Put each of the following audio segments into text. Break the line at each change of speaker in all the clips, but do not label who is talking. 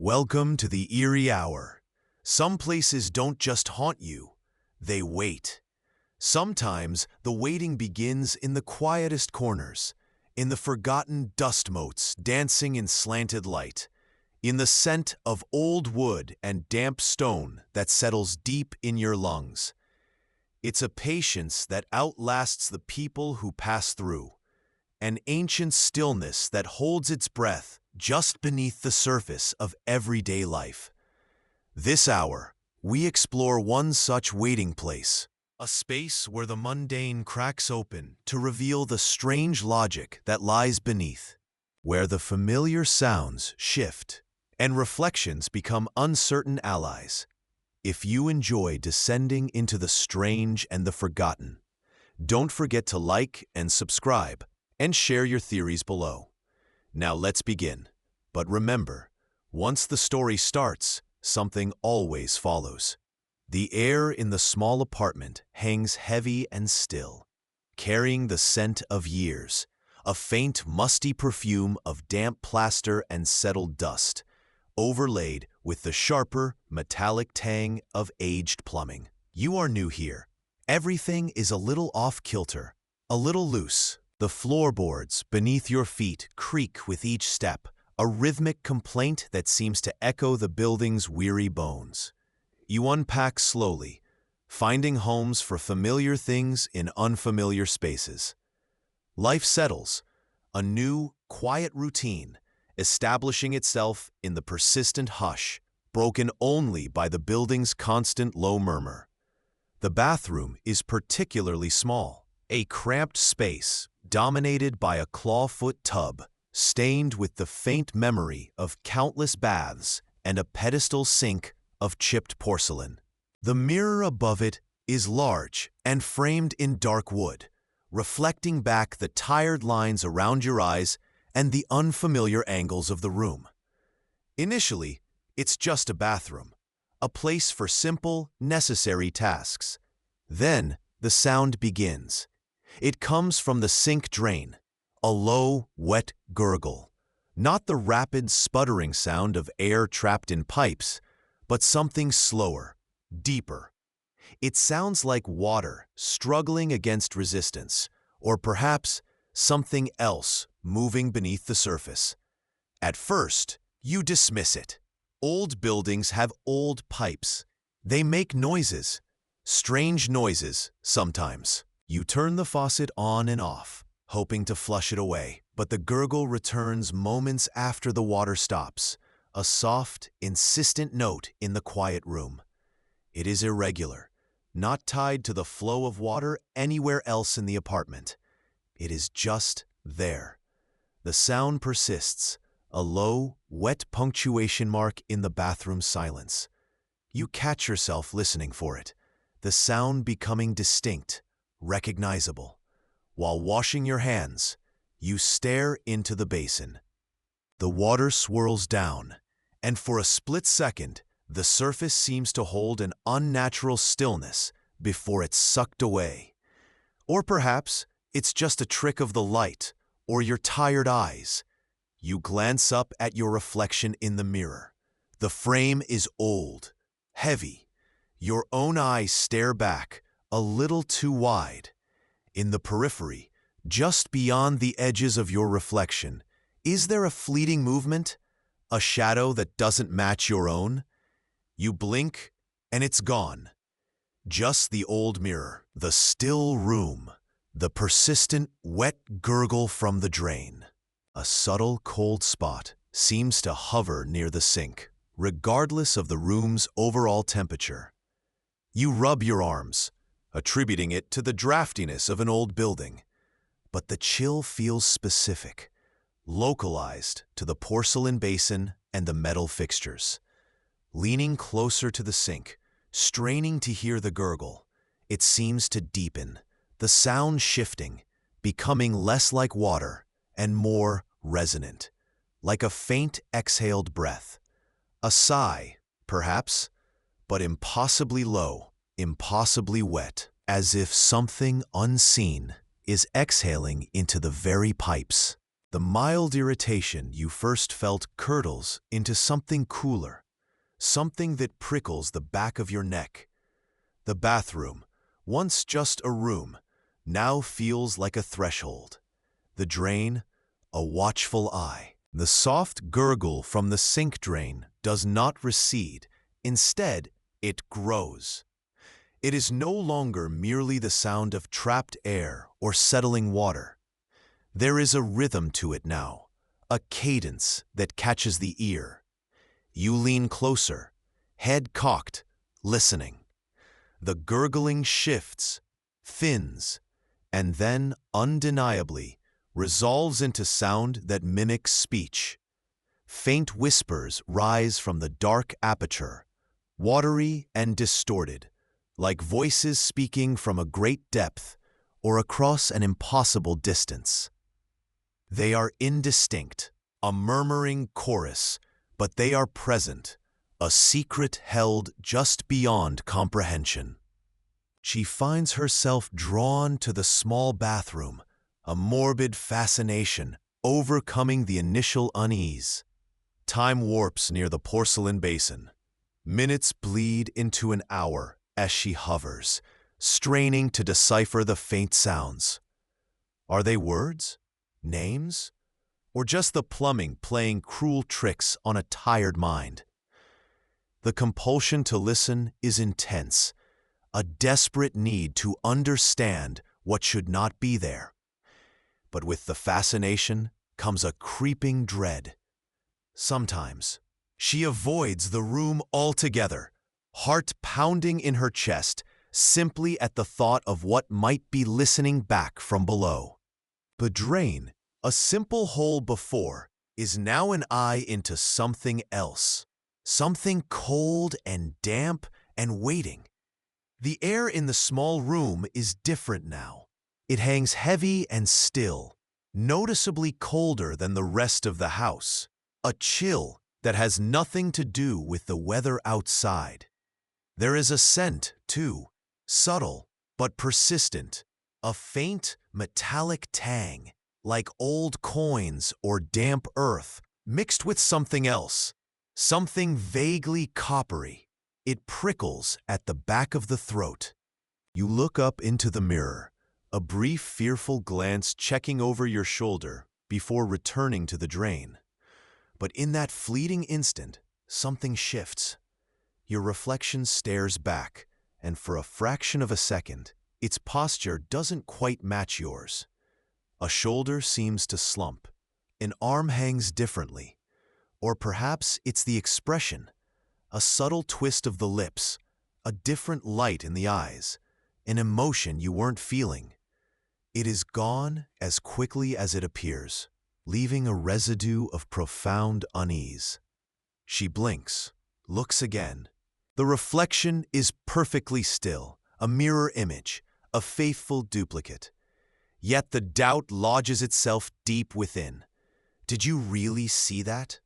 Welcome to the eerie hour. Some places don't just haunt you, they wait. Sometimes the waiting begins in the quietest corners, in the forgotten dust motes dancing in slanted light, in the scent of old wood and damp stone that settles deep in your lungs. It's a patience that outlasts the people who pass through, an ancient stillness that holds its breath just beneath the surface of everyday life. This hour, we explore one such waiting place, a space where the mundane cracks open to reveal the strange logic that lies beneath, where the familiar sounds shift and reflections become uncertain allies. If you enjoy descending into the strange and the forgotten, don't forget to like and subscribe and share your theories below. Now let's begin. But remember, once the story starts, something always follows. The air in the small apartment hangs heavy and still, carrying the scent of years, a faint, musty perfume of damp plaster and settled dust, overlaid with the sharper, metallic tang of aged plumbing. You are new here. Everything is a little off-kilter, a little loose. The floorboards beneath your feet creak with each step, a rhythmic complaint that seems to echo the building's weary bones. You unpack slowly, finding homes for familiar things in unfamiliar spaces. Life settles, a new, quiet routine, establishing itself in the persistent hush, broken only by the building's constant low murmur. The bathroom is particularly small, a cramped space dominated by a clawfoot tub, stained with the faint memory of countless baths and a pedestal sink of chipped porcelain. The mirror above it is large and framed in dark wood, reflecting back the tired lines around your eyes and the unfamiliar angles of the room. Initially, it's just a bathroom, a place for simple, necessary tasks. Then, the sound begins. It comes from the sink drain, a low, wet gurgle. Not the rapid, sputtering sound of air trapped in pipes, but something slower, deeper. It sounds like water struggling against resistance, or perhaps something else moving beneath the surface. At first, you dismiss it. Old buildings have old pipes. They make noises, strange noises sometimes. You turn the faucet on and off, hoping to flush it away, but the gurgle returns moments after the water stops, a soft, insistent note in the quiet room. It is irregular, not tied to the flow of water anywhere else in the apartment. It is just there. The sound persists, a low, wet punctuation mark in the bathroom silence. You catch yourself listening for it, the sound becoming distinct, recognizable. While washing your hands, you stare into the basin. The water swirls down, and for a split second, the surface seems to hold an unnatural stillness before it's sucked away. Or perhaps it's just a trick of the light or your tired eyes. You glance up at your reflection in the mirror. The frame is old, heavy. Your own eyes stare back, a little too wide. In the periphery, just beyond the edges of your reflection, is there a fleeting movement? A shadow that doesn't match your own? You blink, and it's gone. Just the old mirror, the still room, the persistent, wet gurgle from the drain. A subtle, cold spot seems to hover near the sink, regardless of the room's overall temperature. You rub your arms, attributing it to the draftiness of an old building. But the chill feels specific, localized to the porcelain basin and the metal fixtures. Leaning closer to the sink, straining to hear the gurgle, it seems to deepen, the sound shifting, becoming less like water and more resonant, like a faint exhaled breath. A sigh, perhaps, but impossibly low, impossibly wet, as if something unseen is exhaling into the very pipes. The mild irritation you first felt curdles into something cooler, something that prickles the back of your neck. The bathroom, once just a room, now feels like a threshold. The drain, a watchful eye. The soft gurgle from the sink drain does not recede. Instead, it grows. It is no longer merely the sound of trapped air or settling water. There is a rhythm to it now, a cadence that catches the ear. You lean closer, head cocked, listening. The gurgling shifts, thins, and then, undeniably, resolves into sound that mimics speech. Faint whispers rise from the dark aperture, watery and distorted, like voices speaking from a great depth or across an impossible distance. They are indistinct, a murmuring chorus, but they are present, a secret held just beyond comprehension. She finds herself drawn to the small bathroom, a morbid fascination overcoming the initial unease. Time warps near the porcelain basin. Minutes bleed into an hour as she hovers, straining to decipher the faint sounds. Are they words? Names? Or just the plumbing playing cruel tricks on a tired mind? The compulsion to listen is intense, a desperate need to understand what should not be there. But with the fascination comes a creeping dread. Sometimes, she avoids the room altogether, heart pounding in her chest simply at the thought of what might be listening back from below. The drain, a simple hole before, is now an eye into something else, something cold and damp and waiting. The air in the small room is different now. It hangs heavy and still, noticeably colder than the rest of the house, a chill that has nothing to do with the weather outside. There is a scent, too, subtle but persistent, a faint metallic tang, like old coins or damp earth mixed with something else, something vaguely coppery. It prickles at the back of the throat. You look up into the mirror, a brief fearful glance checking over your shoulder before returning to the drain. But in that fleeting instant, something shifts. Your reflection stares back, and for a fraction of a second, its posture doesn't quite match yours. A shoulder seems to slump, an arm hangs differently, or perhaps it's the expression, a subtle twist of the lips, a different light in the eyes, an emotion you weren't feeling. It is gone as quickly as it appears, leaving a residue of profound unease. She blinks, looks again. The reflection is perfectly still, a mirror image, a faithful duplicate. Yet the doubt lodges itself deep within. Did you really see that?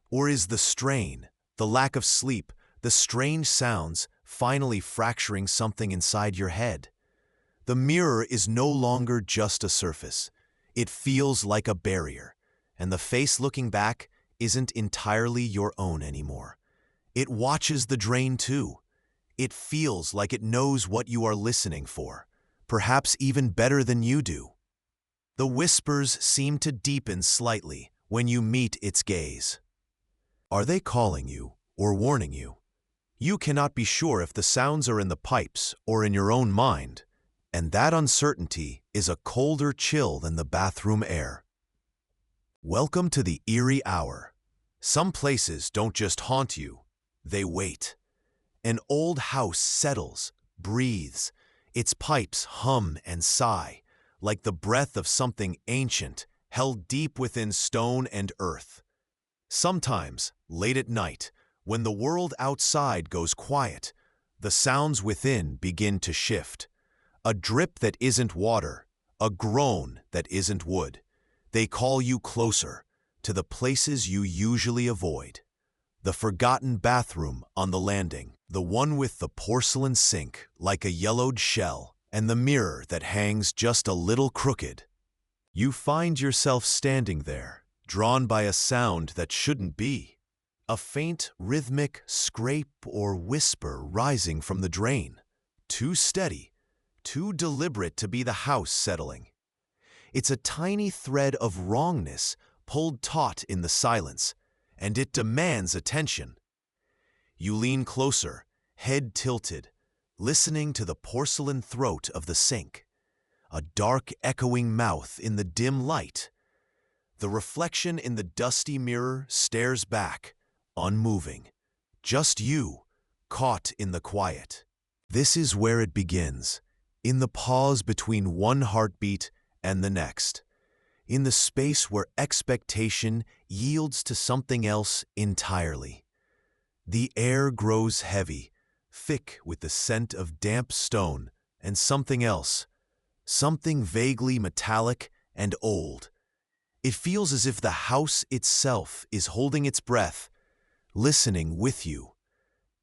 Or is the strain, the lack of sleep, the strange sounds finally fracturing something inside your head? The mirror is no longer just a surface. It feels like a barrier, and the face looking back isn't entirely your own anymore. It watches the drain too. It feels like it knows what you are listening for, perhaps even better than you do. The whispers seem to deepen slightly when you meet its gaze. Are they calling you or warning you? You cannot be sure if the sounds are in the pipes or in your own mind, and that uncertainty is a colder chill than the bathroom air. Welcome to the eerie hour. Some places don't just haunt you, they wait. An old house settles, breathes, its pipes hum and sigh, like the breath of something ancient held deep within stone and earth. Sometimes, late at night, when the world outside goes quiet, the sounds within begin to shift. A drip that isn't water, a groan that isn't wood. They call you closer, to the places you usually avoid. The forgotten bathroom on the landing, the one with the porcelain sink like a yellowed shell, and the mirror that hangs just a little crooked. You find yourself standing there, drawn by a sound that shouldn't be. A faint, rhythmic scrape or whisper rising from the drain. Too steady, too deliberate to be the house settling. It's a tiny thread of wrongness pulled taut in the silence, and it demands attention. You lean closer, head tilted, listening to the porcelain throat of the sink. A dark, echoing mouth in the dim light. The reflection in the dusty mirror stares back, unmoving. Just you, caught in the quiet. This is where it begins, in the pause between one heartbeat and the next, in the space where expectation yields to something else entirely. The air grows heavy, thick with the scent of damp stone and something else, something vaguely metallic and old. It feels as if the house itself is holding its breath, listening with you.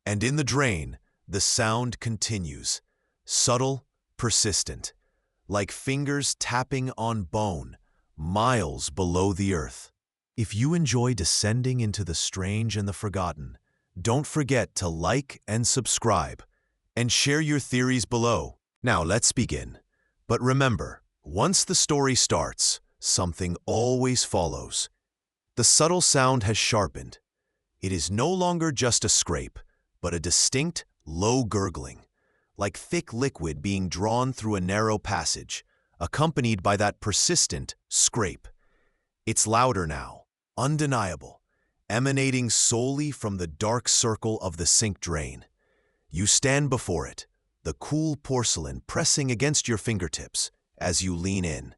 And in the drain, the sound continues, subtle, persistent, like fingers tapping on bone, miles below the earth. If you enjoy descending into the strange and the forgotten, don't forget to like and subscribe, and share your theories below. Now let's begin. But remember, once the story starts, something always follows. The subtle sound has sharpened. It is no longer just a scrape, but a distinct, low gurgling, like thick liquid being drawn through a narrow passage, accompanied by that persistent scrape. It's louder now, undeniable, emanating solely from the dark circle of the sink drain. You stand before it, the cool porcelain pressing against your fingertips as you lean in.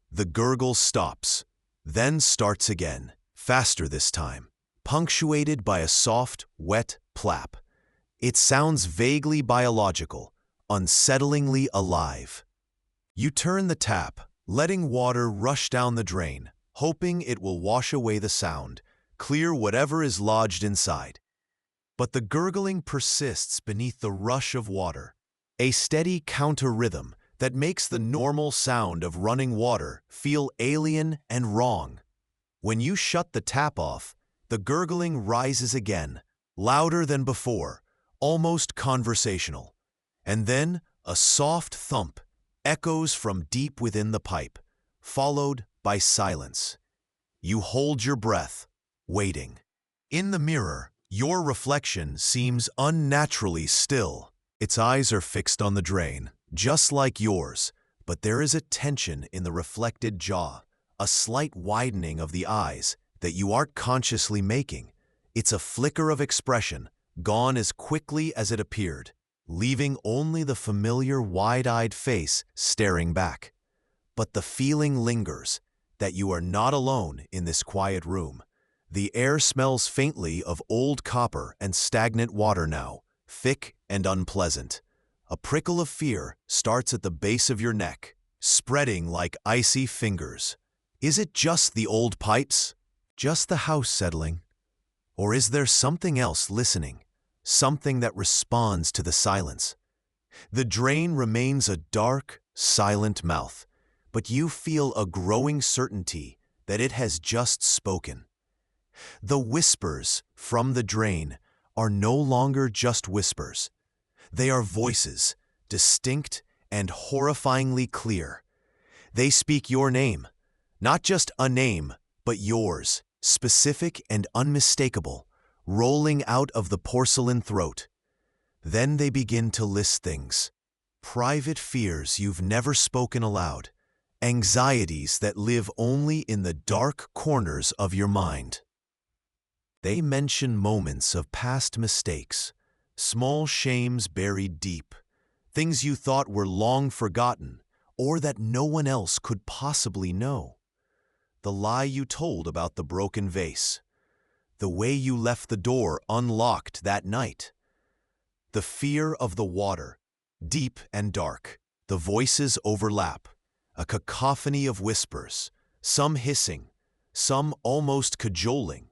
The gurgle stops, then starts again, faster this time, punctuated by a soft, wet plap. It sounds vaguely biological, unsettlingly alive. You turn the tap, letting water rush down the drain, hoping it will wash away the sound, clear whatever is lodged inside. But the gurgling persists beneath the rush of water, a steady counter-rhythm that makes the normal sound of running water feel alien and wrong. When you shut the tap off, the gurgling rises again, louder than before, almost conversational. And then a soft thump echoes from deep within the pipe, followed by silence. You hold your breath, waiting. In the mirror, your reflection seems unnaturally still. Its eyes are fixed on the drain, just like yours, but there is a tension in the reflected jaw, a slight widening of the eyes that you aren't consciously making. It's a flicker of expression, gone as quickly as it appeared, leaving only the familiar wide-eyed face staring back. But the feeling lingers, that you are not alone in this quiet room. The air smells faintly of old copper and stagnant water now, thick and unpleasant. A prickle of fear starts at the base of your neck, spreading like icy fingers. Is it just the old pipes? Just the house settling? Or is there something else listening? Something that responds to the silence? The drain remains a dark, silent mouth, but you feel a growing certainty that it has just spoken. The whispers from the drain are no longer just whispers. They are voices, distinct and horrifyingly clear. They speak your name, not just a name, but yours, specific and unmistakable, rolling out of the porcelain throat. Then they begin to list things. Private fears you've never spoken aloud. Anxieties that live only in the dark corners of your mind. They mention moments of past mistakes, small shames buried deep, things you thought were long forgotten or that no one else could possibly know. The lie you told about the broken vase, the way you left the door unlocked that night, the fear of the water, deep and dark. The voices overlap, a cacophony of whispers, some hissing, some almost cajoling,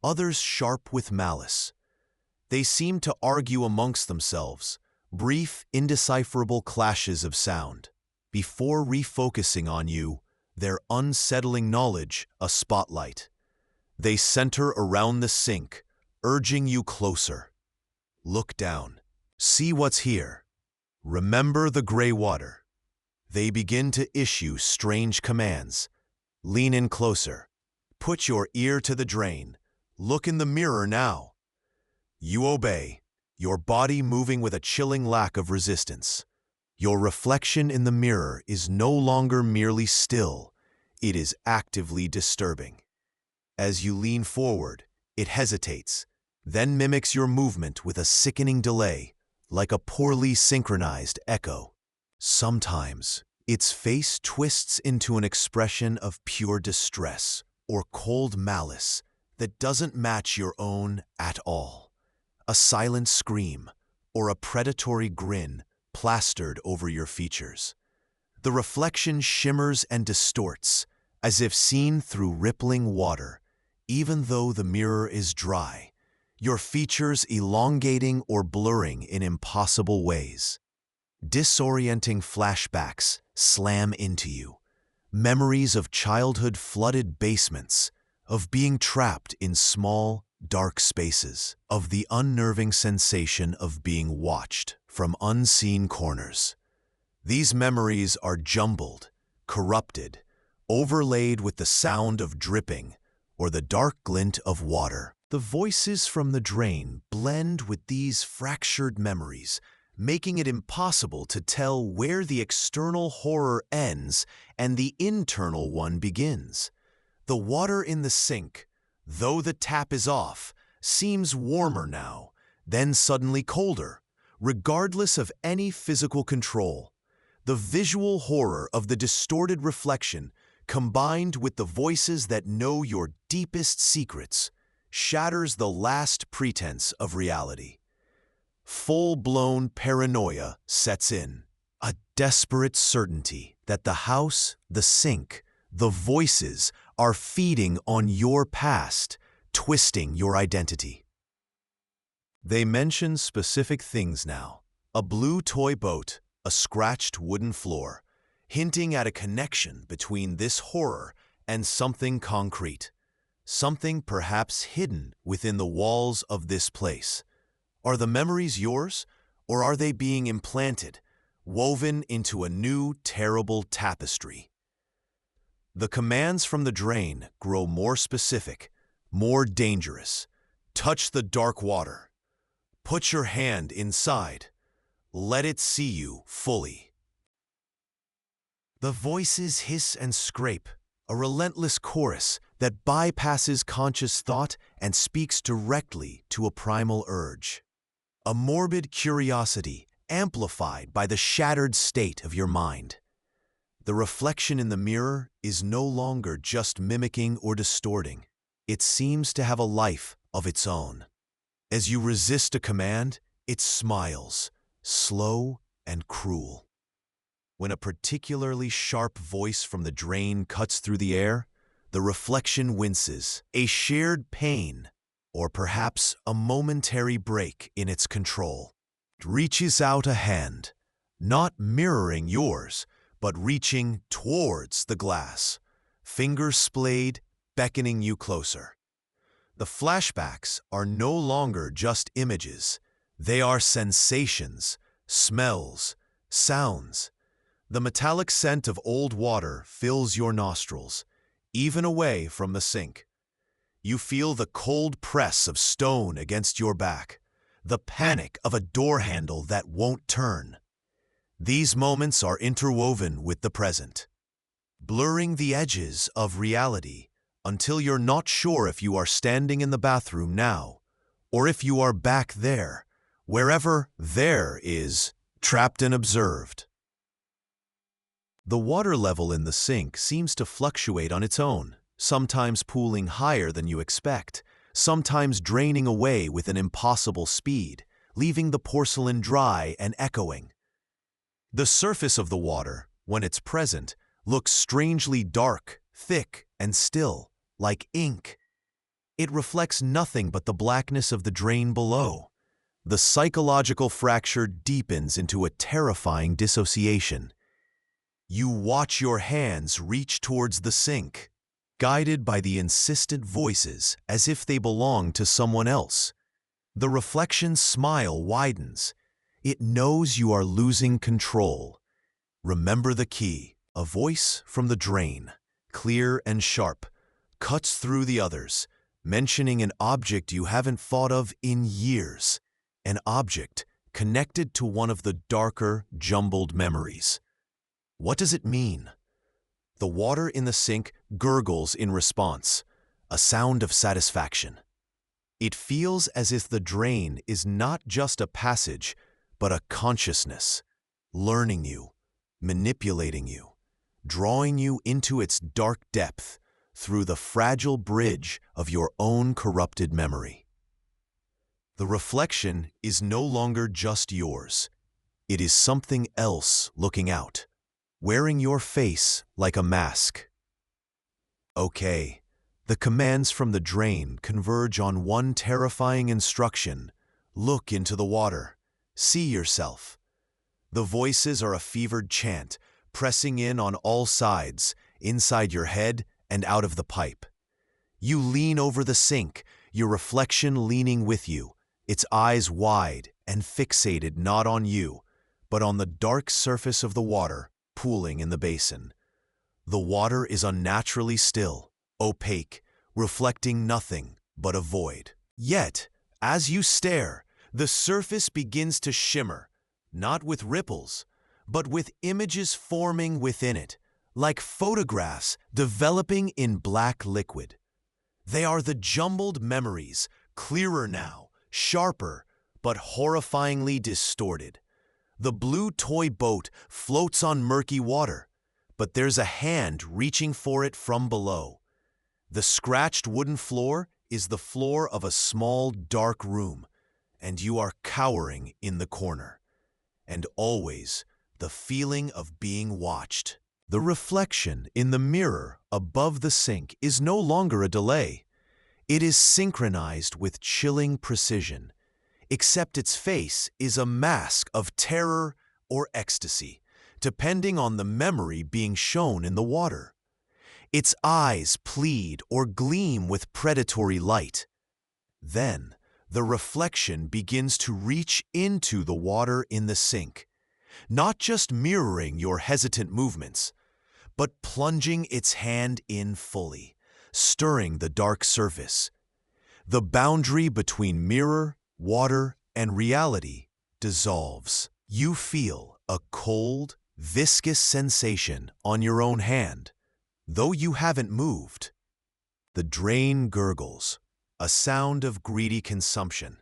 others sharp with malice. They seem to argue amongst themselves, brief, indecipherable clashes of sound, before refocusing on you, their unsettling knowledge a spotlight. They center around the sink, urging you closer. Look down. See what's here. Remember the gray water. They begin to issue strange commands. Lean in closer. Put your ear to the drain. Look in the mirror now. You obey, your body moving with a chilling lack of resistance. Your reflection in the mirror is no longer merely still, it is actively disturbing. As you lean forward, it hesitates, then mimics your movement with a sickening delay, like a poorly synchronized echo. Sometimes, its face twists into an expression of pure distress or cold malice that doesn't match your own at all. A silent scream or a predatory grin plastered over your features. The reflection shimmers and distorts, as if seen through rippling water, even though the mirror is dry, your features elongating or blurring in impossible ways. Disorienting flashbacks slam into you. Memories of childhood-flooded basements, of being trapped in small, dark spaces, of the unnerving sensation of being watched from unseen corners. These memories are jumbled, corrupted, overlaid with the sound of dripping or the dark glint of water. The voices from the drain blend with these fractured memories, making it impossible to tell where the external horror ends and the internal one begins. The water in the sink, though the tap is off, seems warmer now, then suddenly colder, regardless of any physical control. The visual horror of the distorted reflection, combined with the voices that know your deepest secrets, shatters the last pretense of reality. Full-blown paranoia sets in, a desperate certainty that the house, the sink, the voices are feeding on your past, twisting your identity. They mention specific things now: a blue toy boat, a scratched wooden floor, hinting at a connection between this horror and something concrete, something perhaps hidden within the walls of this place. Are the memories yours, or are they being implanted, woven into a new, terrible tapestry? The commands from the drain grow more specific, more dangerous. Touch the dark water. Put your hand inside. Let it see you fully. The voices hiss and scrape, a relentless chorus that bypasses conscious thought and speaks directly to a primal urge. A morbid curiosity amplified by the shattered state of your mind. The reflection in the mirror is no longer just mimicking or distorting. It seems to have a life of its own. As you resist a command, it smiles, slow and cruel. When a particularly sharp voice from the drain cuts through the air, the reflection winces, a shared pain, or perhaps a momentary break in its control. It reaches out a hand, not mirroring yours, but reaching towards the glass, fingers splayed, beckoning you closer. The flashbacks are no longer just images. They are sensations, smells, sounds. The metallic scent of old water fills your nostrils, even away from the sink. You feel the cold press of stone against your back, the panic of a door handle that won't turn. These moments are interwoven with the present, blurring the edges of reality until you're not sure if you are standing in the bathroom now, or if you are back there, wherever there is, trapped and observed. The water level in the sink seems to fluctuate on its own, sometimes pooling higher than you expect, sometimes draining away with an impossible speed, leaving the porcelain dry and echoing. The surface of the water, when it's present, looks strangely dark, thick, and still, like ink. It reflects nothing but the blackness of the drain below. The psychological fracture deepens into a terrifying dissociation. You watch your hands reach towards the sink, guided by the insistent voices as if they belong to someone else. The reflection's smile widens. It knows you are losing control. Remember the key. A voice from the drain, clear and sharp, cuts through the others, mentioning an object you haven't thought of in years. An object connected to one of the darker, jumbled memories. What does it mean? The water in the sink gurgles in response, a sound of satisfaction. It feels as if the drain is not just a passage, but a consciousness, learning you, manipulating you, drawing you into its dark depth through the fragile bridge of your own corrupted memory. The reflection is no longer just yours. It is something else looking out, wearing your face like a mask. Okay, the commands from the drain converge on one terrifying instruction. Look into the water. See yourself. The voices are a fevered chant, pressing in on all sides, inside your head and out of the pipe. You lean over the sink, your reflection leaning with you, its eyes wide and fixated not on you, but on the dark surface of the water pooling in the basin. The water is unnaturally still, opaque, reflecting nothing but a void. Yet, as you stare, the surface begins to shimmer, not with ripples, but with images forming within it, like photographs developing in black liquid. They are the jumbled memories, clearer now, sharper, but horrifyingly distorted. The blue toy boat floats on murky water, but there's a hand reaching for it from below. The scratched wooden floor is the floor of a small, dark room, and you are cowering in the corner. And always the feeling of being watched. The reflection in the mirror above the sink is no longer a delay. It is synchronized with chilling precision, except its face is a mask of terror or ecstasy, depending on the memory being shown in the water. Its eyes plead or gleam with predatory light. Then, the reflection begins to reach into the water in the sink, not just mirroring your hesitant movements, but plunging its hand in fully, stirring the dark surface. The boundary between mirror, water, and reality dissolves. You feel a cold, viscous sensation on your own hand, though you haven't moved. The drain gurgles, a sound of greedy consumption.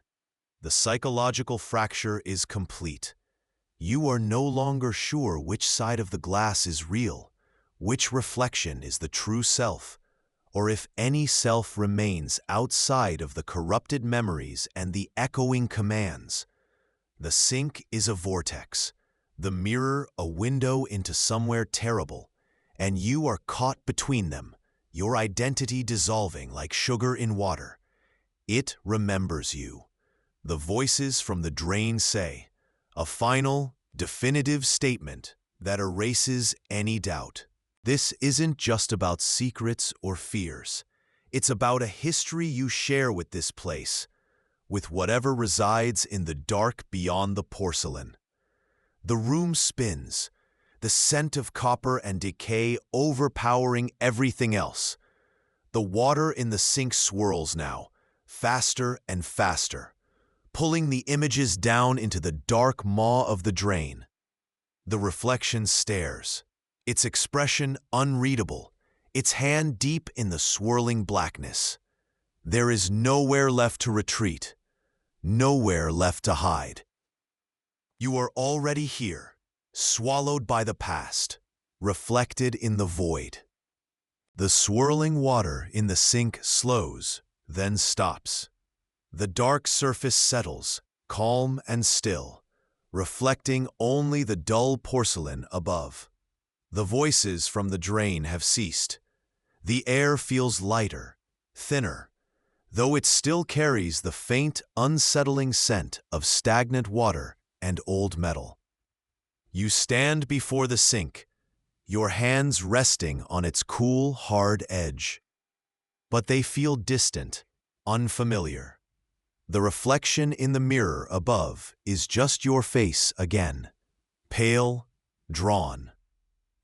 The psychological fracture is complete. You are no longer sure which side of the glass is real, which reflection is the true self, or if any self remains outside of the corrupted memories and the echoing commands. The sink is a vortex, the mirror a window into somewhere terrible, and you are caught between them, your identity dissolving like sugar in water. It remembers you. The voices from the drain say, a final, definitive statement that erases any doubt. This isn't just about secrets or fears. It's about a history you share with this place, with whatever resides in the dark beyond the porcelain. The room spins, the scent of copper and decay overpowering everything else. The water in the sink swirls now, faster and faster, pulling the images down into the dark maw of the drain. The reflection stares, its expression unreadable, its hand deep in the swirling blackness. There is nowhere left to retreat, nowhere left to hide. You are already here, swallowed by the past, reflected in the void. The swirling water in the sink slows, then stops. The dark surface settles, calm and still, reflecting only the dull porcelain above. The voices from the drain have ceased. The air feels lighter, thinner, though it still carries the faint, unsettling scent of stagnant water and old metal. You stand before the sink, your hands resting on its cool, hard edge. But they feel distant, unfamiliar. The reflection in the mirror above is just your face again, pale, drawn,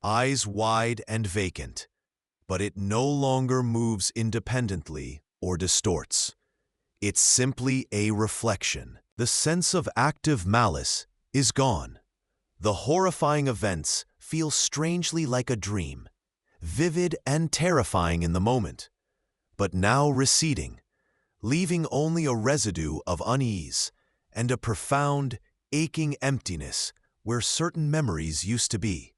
eyes wide and vacant, but it no longer moves independently or distorts. It's simply a reflection. The sense of active malice is gone. The horrifying events feel strangely like a dream, vivid and terrifying in the moment, but now receding, leaving only a residue of unease and a profound, aching emptiness where certain memories used to be.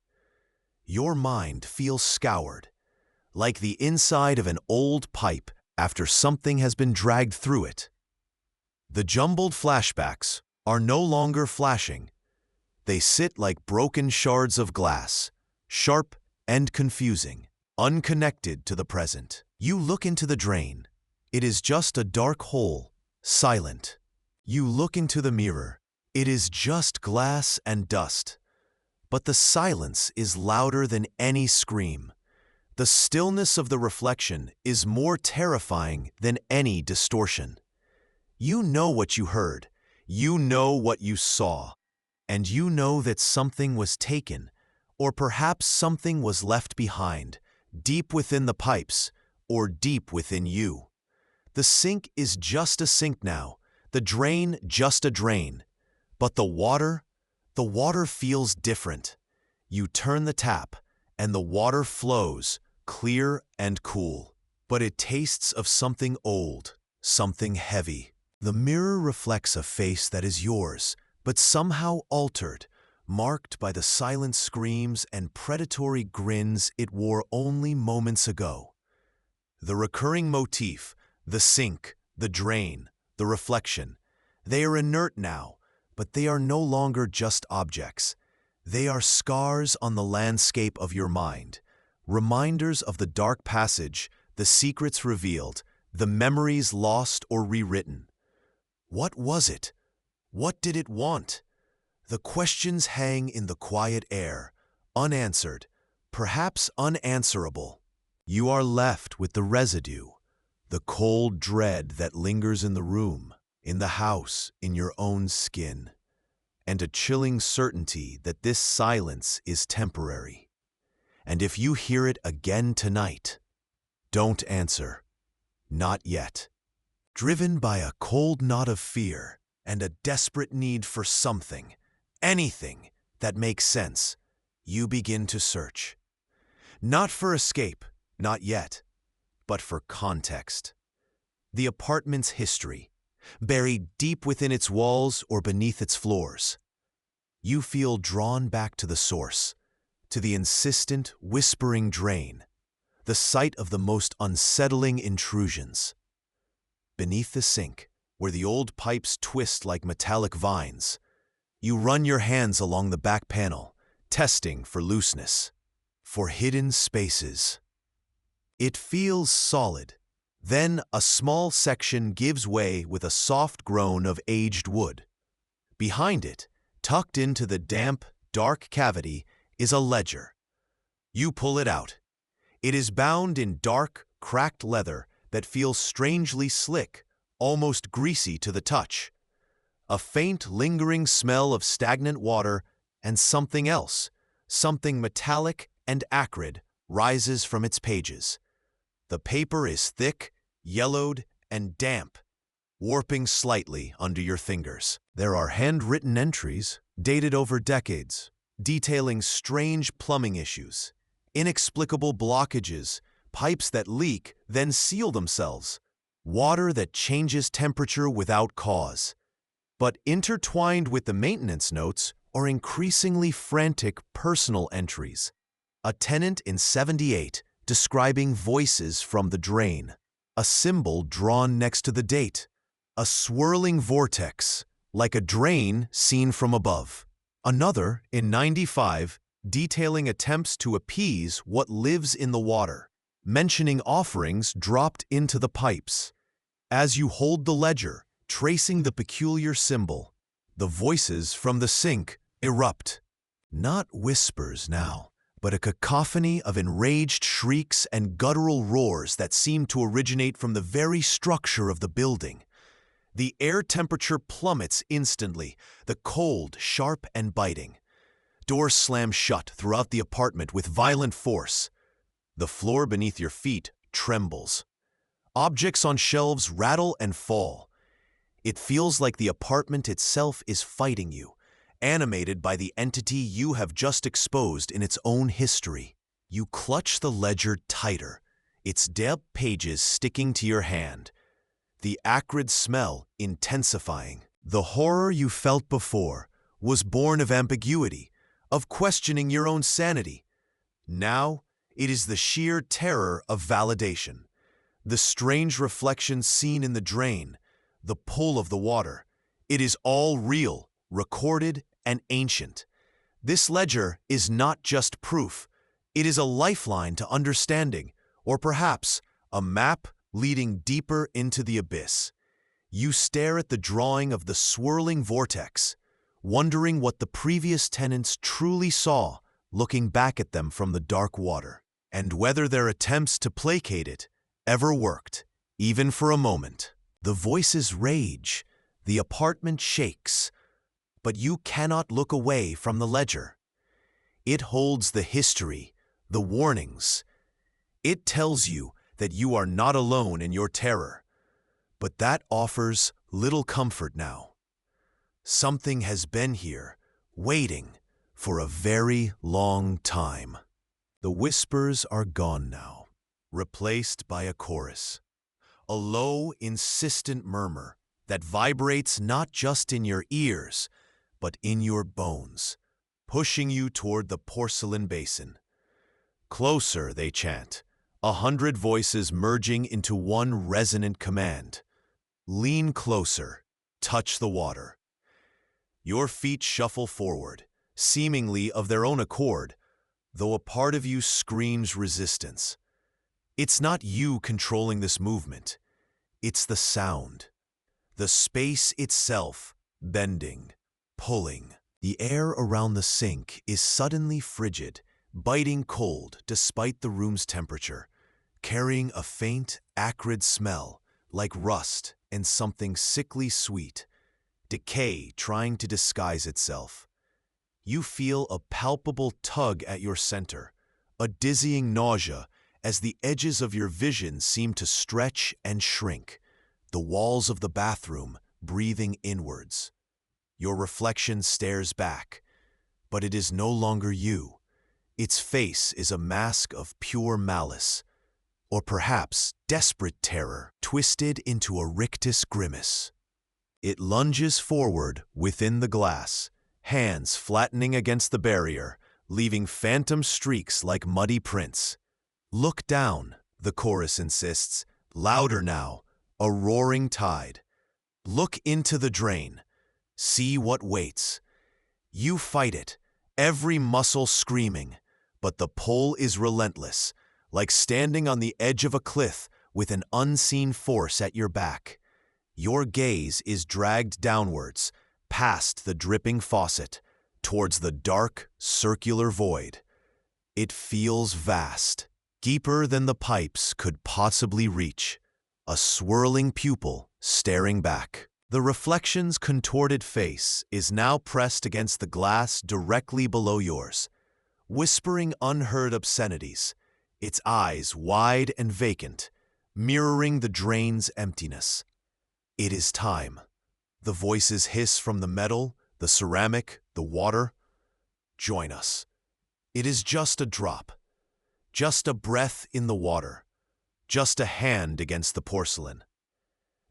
Your mind feels scoured, like the inside of an old pipe after something has been dragged through it. The jumbled flashbacks are no longer flashing. They sit like broken shards of glass, sharp and confusing, unconnected to the present. You look into the drain. It is just a dark hole, silent. You look into the mirror. It is just glass and dust. But the silence is louder than any scream. The stillness of the reflection is more terrifying than any distortion. You know what you heard. You know what you saw. And you know that something was taken, or perhaps something was left behind, deep within the pipes, or deep within you. The sink is just a sink now, the drain just a drain. But the water feels different. You turn the tap, and the water flows, clear and cool. But it tastes of something old, something heavy. The mirror reflects a face that is yours, but somehow altered, marked by the silent screams and predatory grins it wore only moments ago. The recurring motif, the sink, the drain, the reflection, they are inert now, but they are no longer just objects. They are scars on the landscape of your mind, reminders of the dark passage, the secrets revealed, the memories lost or rewritten. What was it? What did it want? The questions hang in the quiet air, unanswered, perhaps unanswerable. You are left with the residue, the cold dread that lingers in the room, in the house, in your own skin, and a chilling certainty that this silence is temporary. And if you hear it again tonight, don't answer. Not yet. Driven by a cold knot of fear and a desperate need for something, anything that makes sense, you begin to search. Not for escape, not yet, but for context. The apartment's history, buried deep within its walls or beneath its floors. You feel drawn back to the source, to the insistent, whispering drain, the site of the most unsettling intrusions. Beneath the sink, where the old pipes twist like metallic vines, you run your hands along the back panel, testing for looseness, for hidden spaces. It feels solid. Then a small section gives way with a soft groan of aged wood. Behind it, tucked into the damp, dark cavity, is a ledger. You pull it out. It is bound in dark, cracked leather that feels strangely slick, almost greasy to the touch. A faint, lingering smell of stagnant water and something else, something metallic and acrid, rises from its pages. The paper is thick, yellowed, and damp, warping slightly under your fingers. There are handwritten entries, dated over decades, detailing strange plumbing issues, inexplicable blockages, pipes that leak, then seal themselves, water that changes temperature without cause. But intertwined with the maintenance notes are increasingly frantic personal entries. A tenant in 78 describing voices from the drain, a symbol drawn next to the date, a swirling vortex, like a drain seen from above. Another in 95 detailing attempts to appease what lives in the water, mentioning offerings dropped into the pipes. As you hold the ledger, tracing the peculiar symbol, the voices from the sink erupt. Not whispers now, but a cacophony of enraged shrieks and guttural roars that seem to originate from the very structure of the building. The air temperature plummets instantly, the cold sharp and biting. Doors slam shut throughout the apartment with violent force. The floor beneath your feet trembles. Objects on shelves rattle and fall. It feels like the apartment itself is fighting you, animated by the entity you have just exposed in its own history. You clutch the ledger tighter, its damp pages sticking to your hand, the acrid smell intensifying. The horror you felt before was born of ambiguity, of questioning your own sanity. Now, it is the sheer terror of validation. The strange reflection seen in the drain, the pull of the water. It is all real, recorded, and ancient. This ledger is not just proof. It is a lifeline to understanding, or perhaps a map leading deeper into the abyss. You stare at the drawing of the swirling vortex, wondering what the previous tenants truly saw, looking back at them from the dark water, and whether their attempts to placate it ever worked, even for a moment. The voices rage, the apartment shakes, but you cannot look away from the ledger. It holds the history, the warnings. It tells you that you are not alone in your terror, but that offers little comfort now. Something has been here, waiting for a very long time. The whispers are gone now, replaced by a chorus, a low, insistent murmur that vibrates not just in your ears, but in your bones, pushing you toward the porcelain basin. Closer, they chant, 100 voices merging into one resonant command. Lean closer, touch the water. Your feet shuffle forward, seemingly of their own accord, though a part of you screams resistance. It's not you controlling this movement. It's the sound. The space itself, bending, pulling. The air around the sink is suddenly frigid, biting cold despite the room's temperature, carrying a faint, acrid smell, like rust and something sickly sweet, decay trying to disguise itself. You feel a palpable tug at your center, a dizzying nausea as the edges of your vision seem to stretch and shrink, the walls of the bathroom breathing inwards. Your reflection stares back, but it is no longer you. Its face is a mask of pure malice, or perhaps desperate terror, twisted into a rictus grimace. It lunges forward within the glass, hands flattening against the barrier, leaving phantom streaks like muddy prints. Look down, the chorus insists, louder now, a roaring tide. Look into the drain. See what waits. You fight it, every muscle screaming, but the pull is relentless, like standing on the edge of a cliff with an unseen force at your back. Your gaze is dragged downwards, past the dripping faucet, towards the dark, circular void. It feels vast, deeper than the pipes could possibly reach, a swirling pupil staring back. The reflection's contorted face is now pressed against the glass directly below yours, whispering unheard obscenities, its eyes wide and vacant, mirroring the drain's emptiness. It is time. The voices hiss from the metal, the ceramic, the water. Join us. It is just a drop, just a breath in the water, just a hand against the porcelain.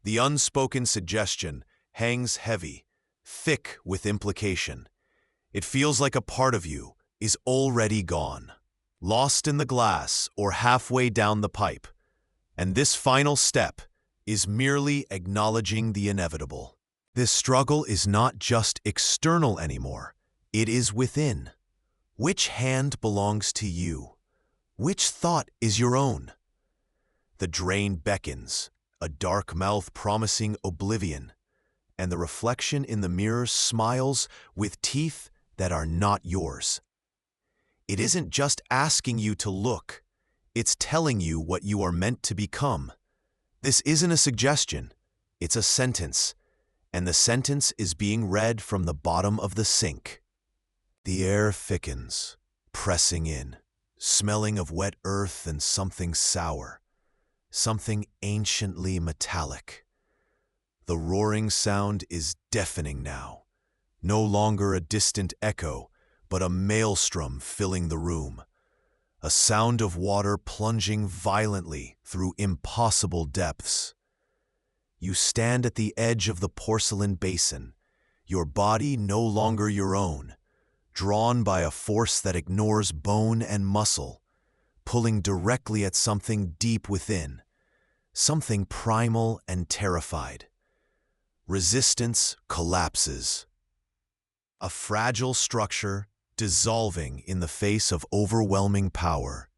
The unspoken suggestion hangs heavy, thick with implication. It feels like a part of you is already gone, lost in the glass or halfway down the pipe. And this final step is merely acknowledging the inevitable. This struggle is not just external anymore. It is within. Which hand belongs to you? Which thought is your own? The drain beckons, a dark mouth promising oblivion, and the reflection in the mirror smiles with teeth that are not yours. It isn't just asking you to look, it's telling you what you are meant to become. This isn't a suggestion, it's a sentence, and the sentence is being read from the bottom of the sink. The air thickens, pressing in, smelling of wet earth and something sour, something anciently metallic. The roaring sound is deafening now, no longer a distant echo, but a maelstrom filling the room. A sound of water plunging violently through impossible depths. You stand at the edge of the porcelain basin, your body no longer your own, drawn by a force that ignores bone and muscle, pulling directly at something deep within, something primal and terrified. Resistance collapses. A fragile structure dissolving in the face of overwhelming power.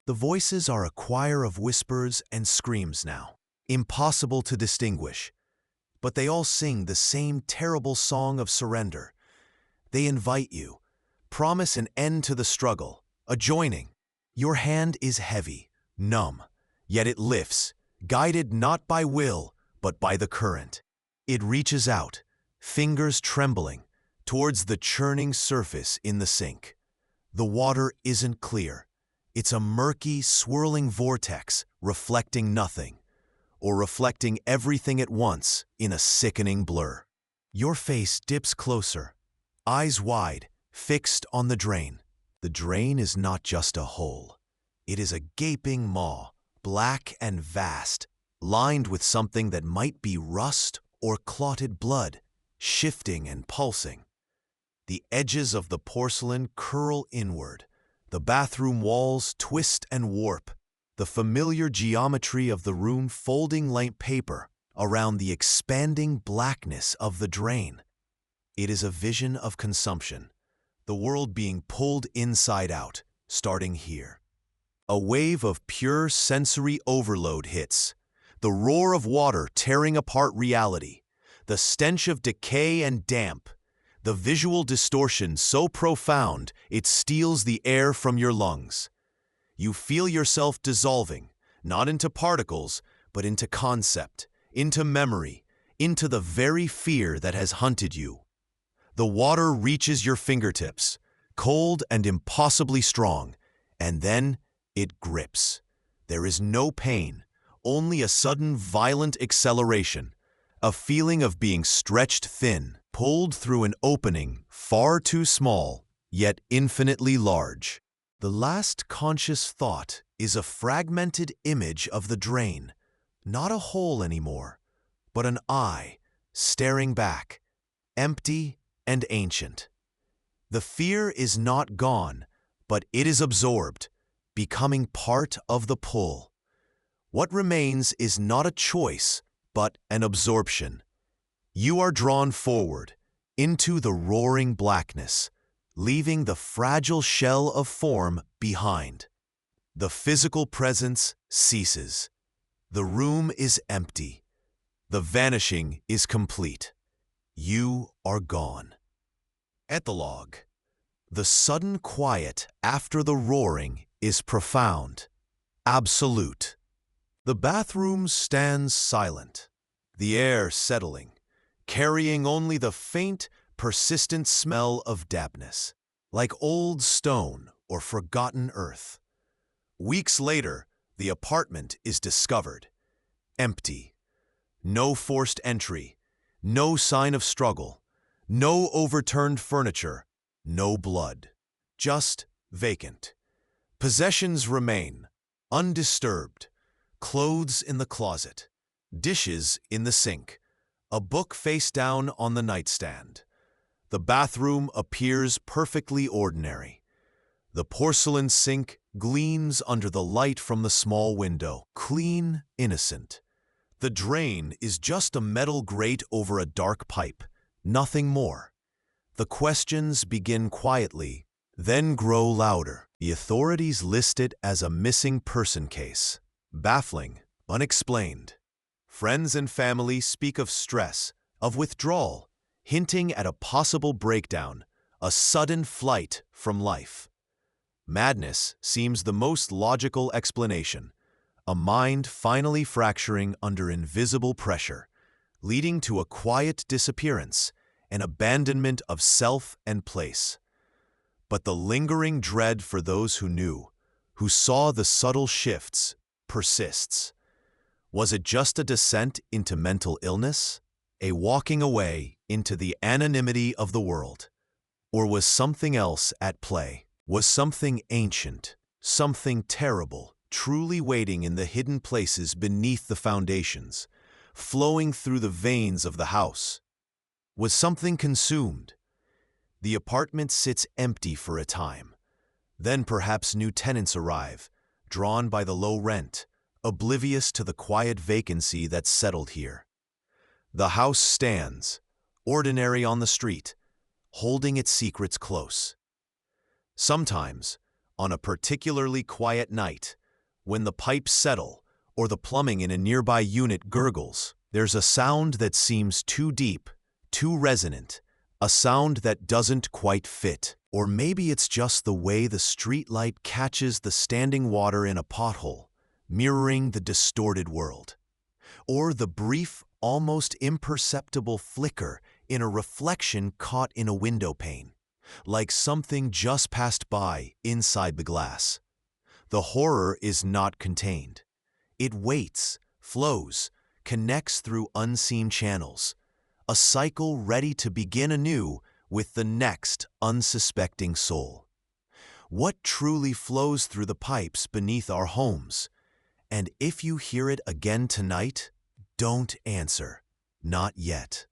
The voices are a choir of whispers and screams now, impossible to distinguish, but they all sing the same terrible song of surrender. They invite you, promise an end to the struggle, a joining. Your hand is heavy, numb, yet it lifts, guided not by will, but by the current. It reaches out, fingers trembling, towards the churning surface in the sink. The water isn't clear. It's a murky, swirling vortex reflecting nothing, or reflecting everything at once in a sickening blur. Your face dips closer, eyes wide, fixed on the drain. The drain is not just a hole. It is a gaping maw, black and vast, lined with something that might be rust or clotted blood, shifting and pulsing. The edges of the porcelain curl inward. The bathroom walls twist and warp, the familiar geometry of the room folding like paper around the expanding blackness of the drain. It is a vision of consumption, the world being pulled inside out, starting here. A wave of pure sensory overload hits, the roar of water tearing apart reality, the stench of decay and damp, the visual distortion so profound it steals the air from your lungs. You feel yourself dissolving, not into particles, but into concept, into memory, into the very fear that has hunted you. The water reaches your fingertips, cold and impossibly strong, and then it grips. There is no pain, only a sudden violent acceleration, a feeling of being stretched thin, pulled through an opening far too small, yet infinitely large. The last conscious thought is a fragmented image of the drain, not a hole anymore, but an eye staring back, empty and ancient. The fear is not gone, but it is absorbed, becoming part of the pull. What remains is not a choice, but an absorption. You are drawn forward, into the roaring blackness, leaving the fragile shell of form behind. The physical presence ceases. The room is empty. The vanishing is complete. You are gone. Epilogue. The sudden quiet after the roaring is profound, absolute. The bathroom stands silent, the air settling, carrying only the faint, persistent smell of dampness, like old stone or forgotten earth. Weeks later, the apartment is discovered, empty. No forced entry, no sign of struggle, no overturned furniture, no blood. Just vacant. Possessions remain, undisturbed. Clothes in the closet, dishes in the sink, a book face down on the nightstand. The bathroom appears perfectly ordinary. The porcelain sink gleams under the light from the small window, clean, innocent. The drain is just a metal grate over a dark pipe, nothing more. The questions begin quietly, then grow louder. The authorities list it as a missing person case. Baffling, unexplained. Friends and family speak of stress, of withdrawal, hinting at a possible breakdown, a sudden flight from life. Madness seems the most logical explanation, a mind finally fracturing under invisible pressure, leading to a quiet disappearance, an abandonment of self and place. But the lingering dread for those who knew, who saw the subtle shifts, persists. Was it just a descent into mental illness? A walking away into the anonymity of the world? Or was something else at play? Was something ancient, something terrible, truly waiting in the hidden places beneath the foundations, flowing through the veins of the house? Was something consumed? The apartment sits empty for a time. Then perhaps new tenants arrive, drawn by the low rent, oblivious to the quiet vacancy that's settled here. The house stands, ordinary on the street, holding its secrets close. Sometimes, on a particularly quiet night, when the pipes settle or the plumbing in a nearby unit gurgles, there's a sound that seems too deep, too resonant, a sound that doesn't quite fit. Or maybe it's just the way the streetlight catches the standing water in a pothole, mirroring the distorted world. Or the brief, almost imperceptible flicker in a reflection caught in a window pane, like something just passed by inside the glass. The horror is not contained. It waits, flows, connects through unseen channels, a cycle ready to begin anew with the next unsuspecting soul. What truly flows through the pipes beneath our homes? And if you hear it again tonight, don't answer. Not yet.